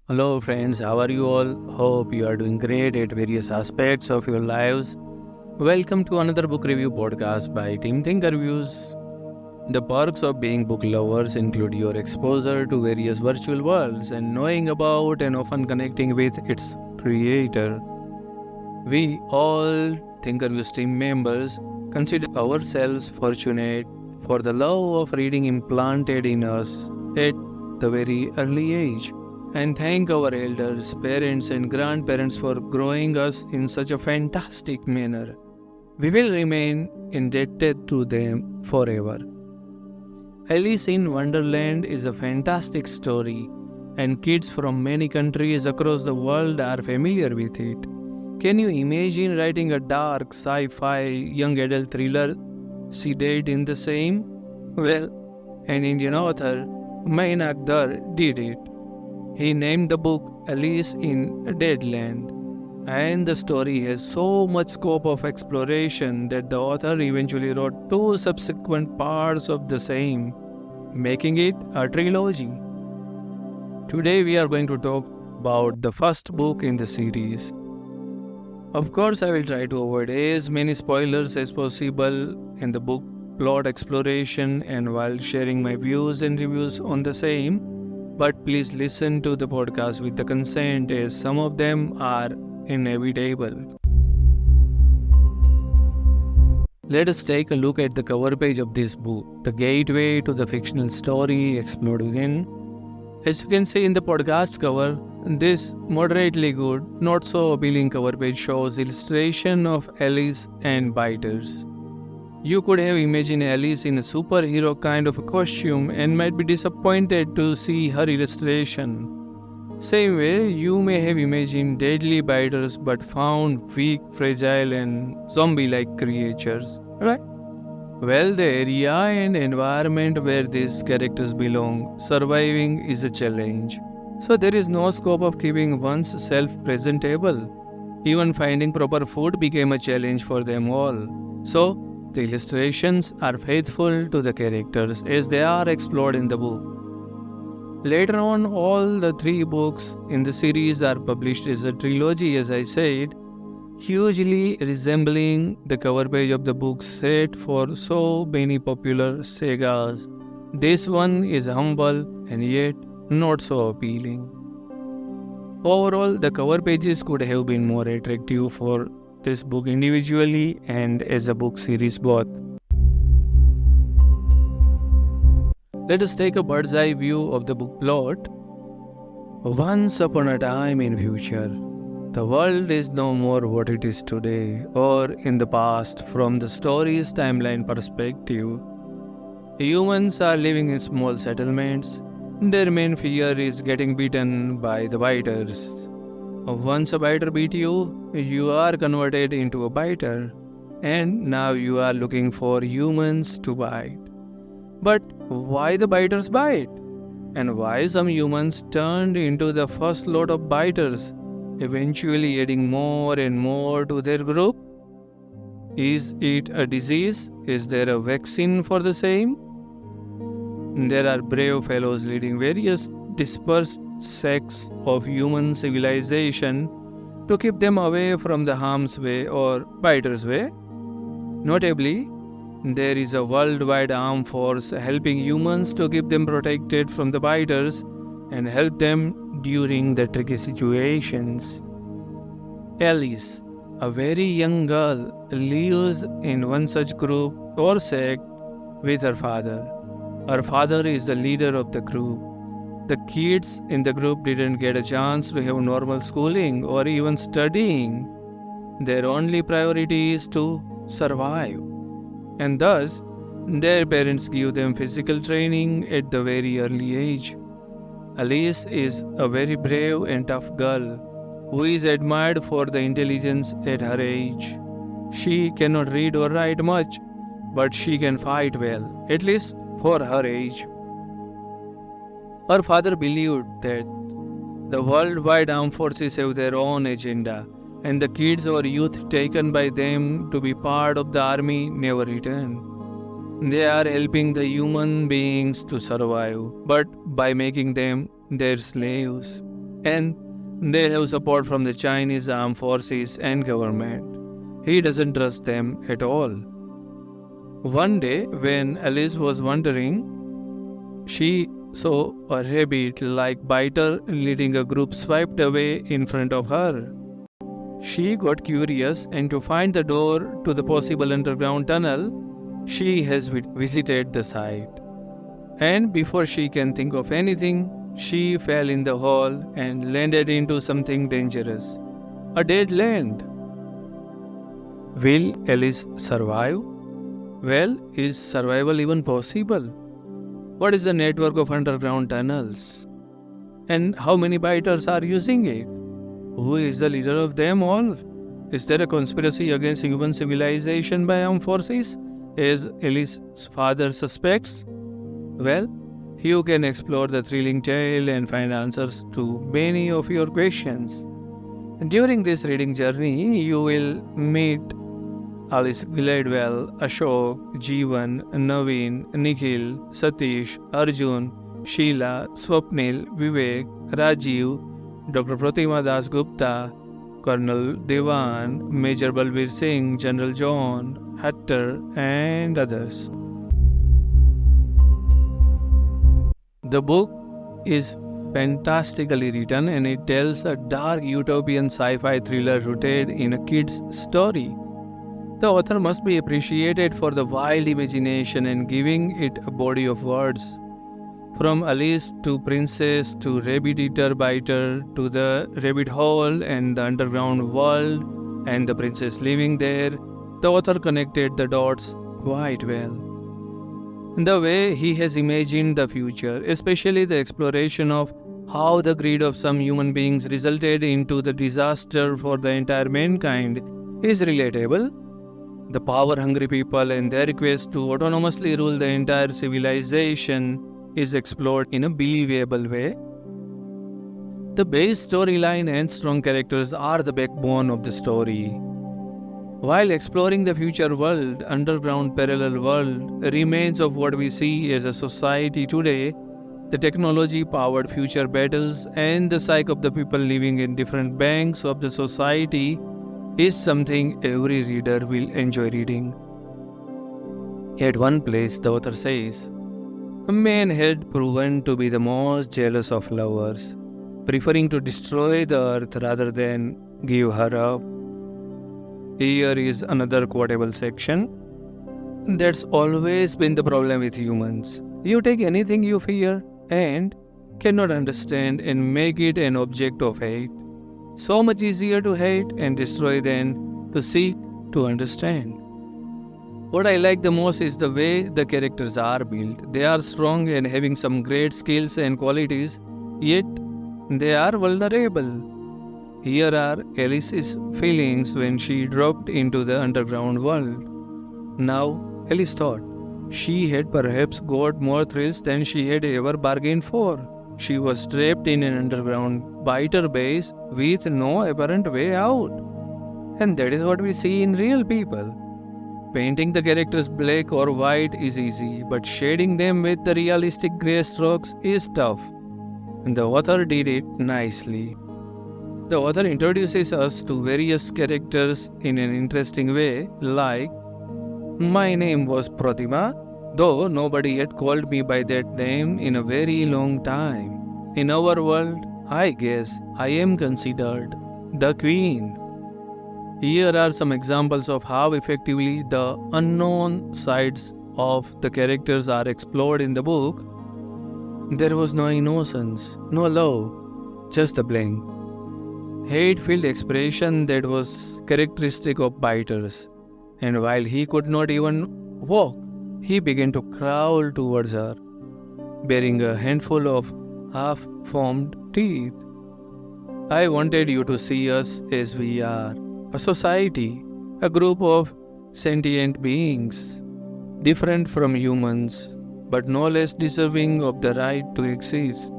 Hello, friends. How are you all? Hope you are doing great at various aspects of your lives. Welcome to another book review podcast by Team ThinkerViews. The perks of being book lovers include your exposure to various virtual worlds and knowing about and often connecting with its creator. We all ThinkerViews team members consider ourselves fortunate for the love of reading implanted in us at the very early age, and thank our elders, parents, and grandparents for growing us in such a fantastic manner. We will remain indebted to them forever. Alice in Wonderland is a fantastic story, and kids from many countries across the world are familiar with it. Can you imagine writing a dark sci-fi young adult thriller set in the same? Well, an Indian author, Mainak Dhar, did it. He named the book Alice in Deadland, and the story has so much scope of exploration that the author eventually wrote two subsequent parts of the same, making it a trilogy. Today we are going to talk about the first book in the series. Of course, I will try to avoid as many spoilers as possible in the book plot exploration and while sharing my views and reviews on the same. But please listen to the podcast with the consent as some of them are inevitable. Let us take a look at the cover page of this book, the gateway to the fictional story explored within. As you can see in the podcast cover, this moderately good, not so appealing cover page shows illustration of Alice and biters. You could have imagined Alice in a superhero kind of a costume and might be disappointed to see her illustration. Same way, you may have imagined deadly biters but found weak, fragile and zombie-like creatures, right? Well, the area and environment where these characters belong, surviving is a challenge. So there is no scope of keeping one's self presentable. Even finding proper food became a challenge for them all. So, the illustrations are faithful to the characters as they are explored in the book. Later on, all the three books in the series are published as a trilogy, as I said, hugely resembling the cover page of the book set for so many popular sagas. This one is humble and yet not so appealing. Overall, the cover pages could have been more attractive for this book individually and as a book series both. Let us take a bird's eye view of the book plot. Once upon a time in future, the world is no more what it is today or in the past from the story's timeline perspective. Humans are living in small settlements. Their main fear is getting bitten by the biters. Once a biter beat you, you are converted into a biter, and now you are looking for humans to bite. But why the biters bite? And why some humans turned into the first lot of biters, eventually adding more and more to their group? Is it a disease? Is there a vaccine for the same? There are brave fellows leading various dispersed sects of human civilization to keep them away from the harm's way or biters' way. Notably, there is a worldwide armed force helping humans to keep them protected from the biters and help them during the tricky situations. Alice, a very young girl, lives in one such group or sect with her father. Her father is the leader of the group. The kids in the group didn't get a chance to have normal schooling or even studying. Their only priority is to survive. And thus, their parents give them physical training at the very early age. Alice is a very brave and tough girl who is admired for the intelligence at her age. She cannot read or write much, but she can fight well, at least for her age. Her father believed that the worldwide armed forces have their own agenda, and the kids or youth taken by them to be part of the army never return. They are helping the human beings to survive, but by making them their slaves. and they have support from the Chinese armed forces and government. He doesn't trust them at all. One day, when Alice was wandering, she saw a rabbit-like biter leading a group swiped away in front of her. She got curious, and to find the door to the possible underground tunnel, she has visited the site. And before she can think of anything, she fell in the hole and landed into something dangerous. A dead land. Will Alice survive? Well, is survival even possible? What is the network of underground tunnels? And how many biters are using it? Who is the leader of them all? Is there a conspiracy against human civilization by armed forces, as Alice's father suspects? Well, you can explore the thrilling tale and find answers to many of your questions. During this reading journey, you will meet Alice Gladwell, Ashok, Jeevan, Naveen, Nikhil, Satish, Arjun, Sheila, Swapnil, Vivek, Rajiv, Dr. Pratima Das Gupta, Colonel Devan, Major Balbir Singh, General John, Hatter, and others. The book is fantastically written and it tells a dark utopian sci-fi thriller rooted in a kid's story. The author must be appreciated for the wild imagination and giving it a body of words. From Alice to Princess to Rabbit Eater Biter to the rabbit hole and the underground world and the princess living there, the author connected the dots quite well. The way he has imagined the future, especially the exploration of how the greed of some human beings resulted into the disaster for the entire mankind, is relatable. The power-hungry people and their quest to autonomously rule the entire civilization is explored in a believable way. The base storyline and strong characters are the backbone of the story. While exploring the future world, underground parallel world, remains of what we see as a society today, the technology-powered future battles, and the psyche of the people living in different banks of the society is something every reader will enjoy reading. At one place, the author says, a man had proven to be the most jealous of lovers, preferring to destroy the earth rather than give her up. Here is another quotable section. That's always been the problem with humans. You take anything you fear and cannot understand and make it an object of hate. So much easier to hate and destroy than to seek to understand. What I like the most is the way the characters are built. They are strong and having some great skills and qualities, yet they are vulnerable. Here are Alice's feelings when she dropped into the underground world. Now, Alice thought she had perhaps got more thrills than she had ever bargained for. She was trapped in an underground biter base with no apparent way out. And that is what we see in real people. Painting the characters black or white is easy, but shading them with the realistic grey strokes is tough. And the author did it nicely. The author introduces us to various characters in an interesting way, like, my name was Pratima, though nobody had called me by that name in a very long time. In our world, I guess I am considered the queen. Here are some examples of how effectively the unknown sides of the characters are explored in the book. There was no innocence, no love, just a blank hate-filled expression that was characteristic of biters. And while he could not even walk, he began to crawl towards her, bearing a handful of half-formed teeth. I wanted you to see us as we are, a society, a group of sentient beings, different from humans, but no less deserving of the right to exist.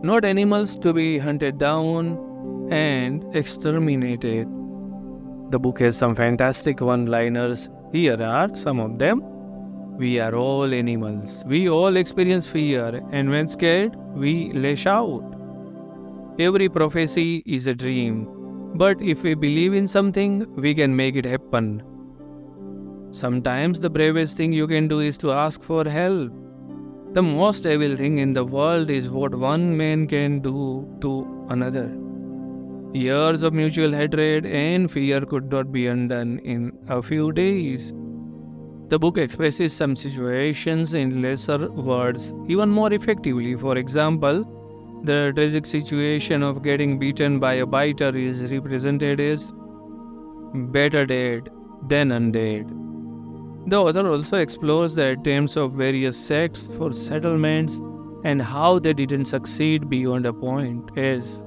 Not animals to be hunted down and exterminated. The book has some fantastic one-liners. Here are some of them. We are all animals. We all experience fear, and when scared, we lash out. Every prophecy is a dream, but if we believe in something, we can make it happen. Sometimes the bravest thing you can do is to ask for help. The most evil thing in the world is what one man can do to another. Years of mutual hatred and fear could not be undone in a few days. The book expresses some situations in lesser words even more effectively. For example, the tragic situation of getting beaten by a biter is represented as better dead than undead. The author also explores the attempts of various sects for settlements and how they didn't succeed beyond a point, as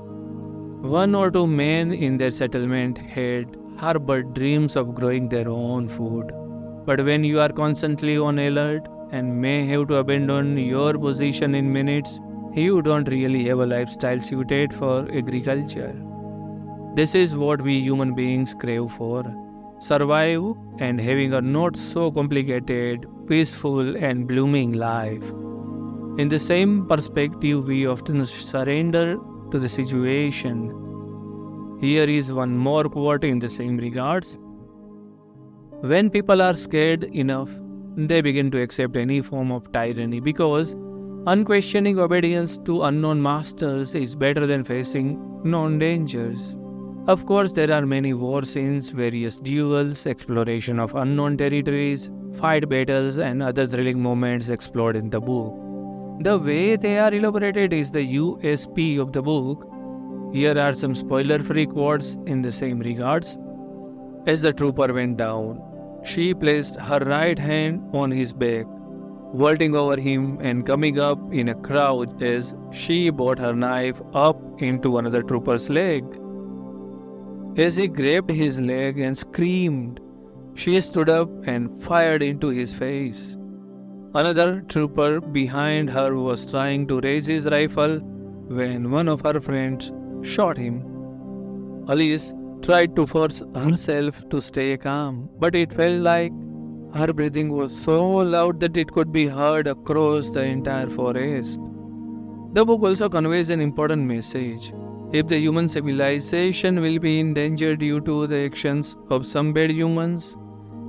one or two men in their settlement had harbored dreams of growing their own food. But when you are constantly on alert and may have to abandon your position in minutes, you don't really have a lifestyle suited for agriculture. This is what we human beings crave for: survive and having a not so complicated, peaceful, and blooming life. In the same perspective, we often surrender to the situation. Here is one more quote in the same regards. When people are scared enough, they begin to accept any form of tyranny because unquestioning obedience to unknown masters is better than facing known dangers. Of course, there are many war scenes, various duels, exploration of unknown territories, fight battles, and other thrilling moments explored in the book. The way they are elaborated is the USP of the book. Here are some spoiler-free quotes in the same regards. As the trooper went down, she placed her right hand on his back, vaulting over him and coming up in a crouch as she brought her knife up into another trooper's leg. As he grabbed his leg and screamed, she stood up and fired into his face. Another trooper behind her was trying to raise his rifle when one of her friends shot him. Alice tried to force herself to stay calm, but it felt like her breathing was so loud that it could be heard across the entire forest. The book also conveys an important message. If the human civilization will be in danger due to the actions of some bad humans,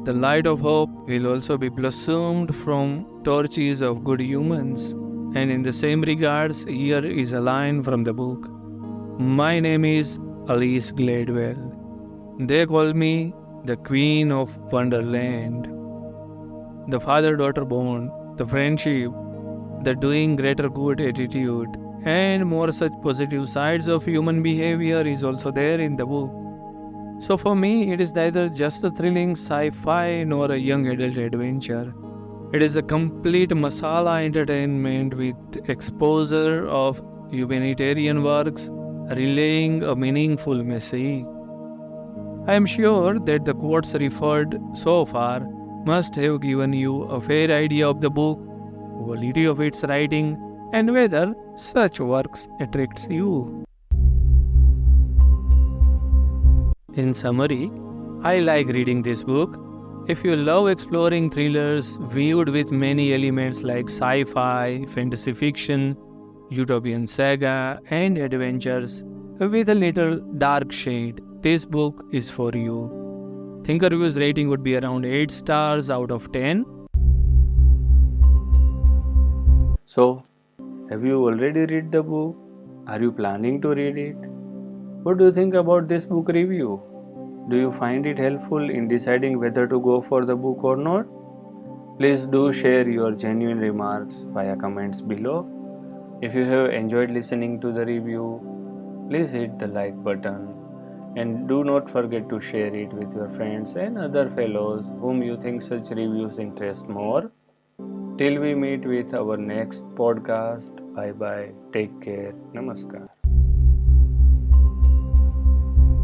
the light of hope will also be blossomed from torches of good humans. And in the same regards, here is a line from the book. My name is Alice Gladwell. They call me the Queen of Wonderland. The father-daughter bond, the friendship, the doing greater good attitude, and more such positive sides of human behavior is also there in the book. So for me, it is neither just a thrilling sci-fi nor a young adult adventure. It is a complete masala entertainment with exposure of humanitarian works relaying a meaningful message. I am sure that the quotes referred so far must have given you a fair idea of the book, quality of its writing, and whether such works attracts you. In summary, I like reading this book. If you love exploring thrillers viewed with many elements like sci-fi, fantasy fiction, utopian saga, and adventures with a little dark shade, this book is for you. ThinkerViews rating would be around 8 stars out of 10. So, have you already read the book? Are you planning to read it? What do you think about this book review? Do you find it helpful in deciding whether to go for the book or not? Please do share your genuine remarks via comments below. If you have enjoyed listening to the review, please hit the like button and do not forget to share it with your friends and other fellows whom you think such reviews interest more. Till we meet with our next podcast, bye bye, take care, namaskar.